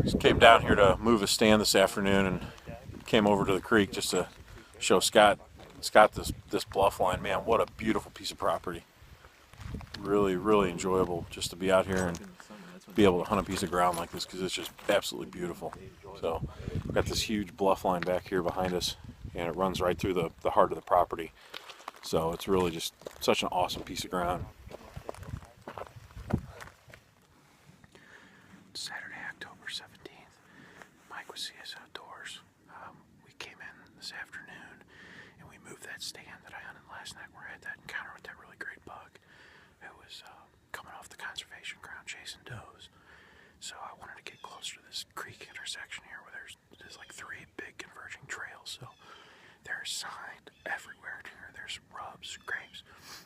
Just came down here to move a stand this afternoon and came over to the creek just to show Scott this bluff line. Man, what a beautiful piece of property. Really, really enjoyable just to be out here and be able to hunt a piece of ground like this because it's just absolutely beautiful. So we've got this huge bluff line back here behind us, and it runs right through the heart of the property. So it's really just such an awesome piece of ground. Saturday, October 17th. Mike with CS Outdoors. We came in this afternoon and we moved that stand that I hunted last night where I had that encounter with that really great buck. It was coming off the conservation ground chasing does. So I wanted to get closer to this creek intersection here where there's like three big converging trails. So there's sign everywhere here. There's rubs, grapes,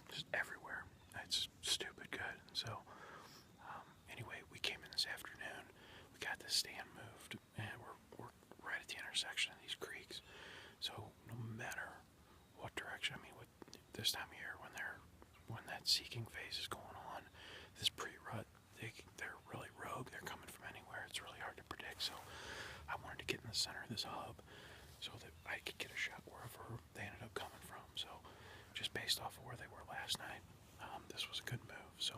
just everywhere. It's stupid good. So anyway, we came in this afternoon. We got this stand moved, and we're right at the intersection of these creeks. So no matter what direction, I mean, with this time of year when that seeking phase is going on, this pre-rut, they're really rogue. They're coming from anywhere. It's really hard to predict. So I wanted to get in the center of this hub so that I could get a shot wherever they ended up coming from. So just based off of where they were last night, this was a good move. So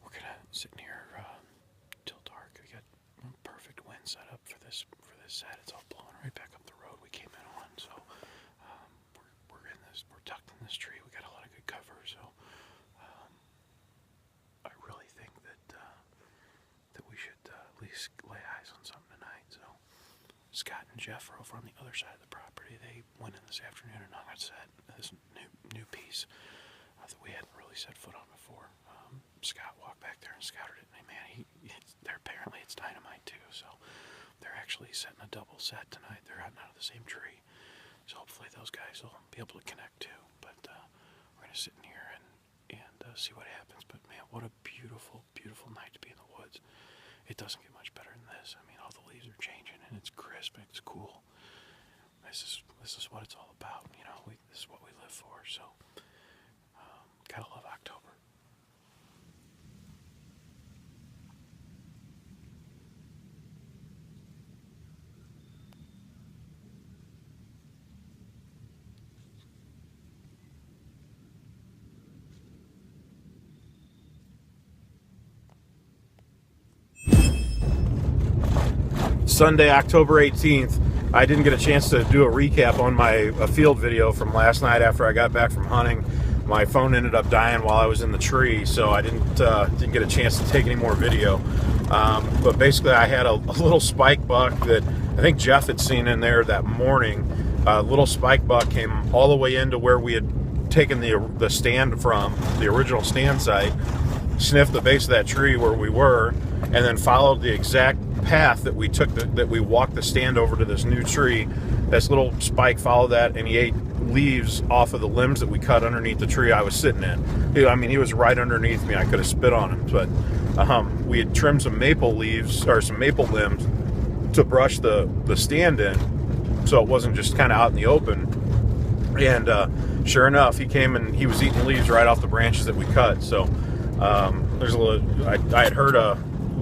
we're gonna sit in here till dark. We got perfect wind set up for this set. It's all blowing right back up the road we came in on. So we're tucked in this tree. We got a lot of good cover. So I really think that we should at least lay eyes on something tonight. So Scott and Jeff are over on the other side of the property. They went in this afternoon and hung a set this new piece that we hadn't really set foot on before. Scott walked back there and scouted it, and man, apparently it's dynamite too. So they're actually setting a double set tonight. They're hunting out of the same tree, so hopefully those guys will be able to connect too. But we're gonna sit in here and see what happens. But man, what a beautiful, beautiful night to be in the woods. It doesn't get much better than this. I mean, all the leaves are changing, and it's crisp, and it's cool. This is what it's all about. You know, this is what we live for. So gotta love October. Sunday, October 18th. I didn't get a chance to do a recap on my field video from last night after I got back from hunting. My phone ended up dying while I was in the tree, so I didn't get a chance to take any more video. But basically, I had a little spike buck that I think Jeff had seen in there that morning. A little spike buck came all the way into where we had taken the stand from, the original stand site, sniffed the base of that tree where we were, and then followed the exact path that we took, that we walked the stand over to this new tree. This little spike followed that, and he ate leaves off of the limbs that we cut underneath the tree I was sitting in. I mean, he was right underneath me. I could have spit on him, but we had trimmed some maple leaves, or some maple limbs, to brush the stand in, so it wasn't just kind of out in the open. And sure enough, he came and he was eating leaves right off the branches that we cut. So there's a little. I had heard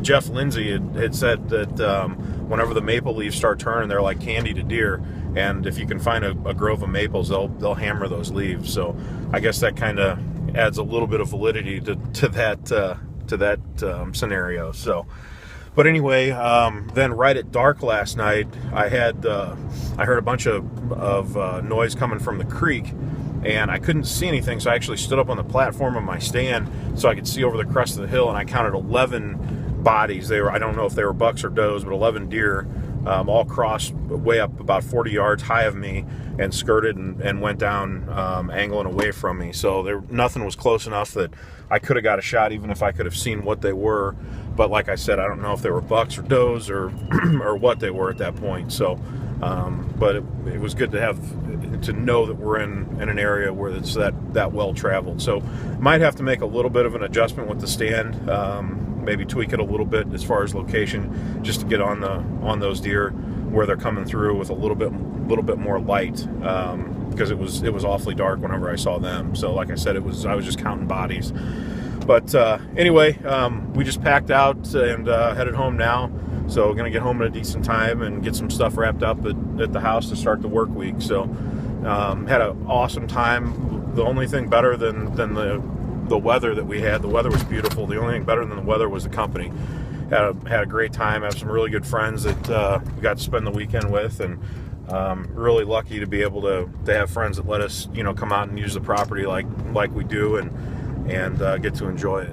Jeff Lindsay had said that whenever the maple leaves start turning, they're like candy to deer, and if you can find a grove of maples, they'll hammer those leaves. So I guess that kind of adds a little bit of validity to that scenario. So, but anyway, then right at dark last night, I heard a bunch of noise coming from the creek, and I couldn't see anything, so I actually stood up on the platform of my stand so I could see over the crest of the hill, and I counted 11 bodies. I don't know if they were bucks or does, but 11 deer, all crossed way up about 40 yards high of me and skirted and went down, angling away from me. So nothing was close enough that I could have got a shot, even if I could have seen what they were. But like I said, I don't know if they were bucks or does or or what they were at that point. So, but it was good to know that we're in an area where it's that well traveled. So might have to make a little bit of an adjustment with the stand. Maybe tweak it a little bit as far as location, just to get on those deer where they're coming through with a little bit more light, because it was awfully dark whenever I saw them. So like I said, I was just counting bodies. But anyway, we just packed out and headed home now. So we're going to get home at a decent time and get some stuff wrapped up at the house to start the work week. So had an awesome time. The only thing better than the weather that we had, the weather was beautiful. The only thing better than the weather was the company. Had a great time. I have some really good friends that we got to spend the weekend with, and really lucky to be able to have friends that let us, come out and use the property like we do, and get to enjoy it.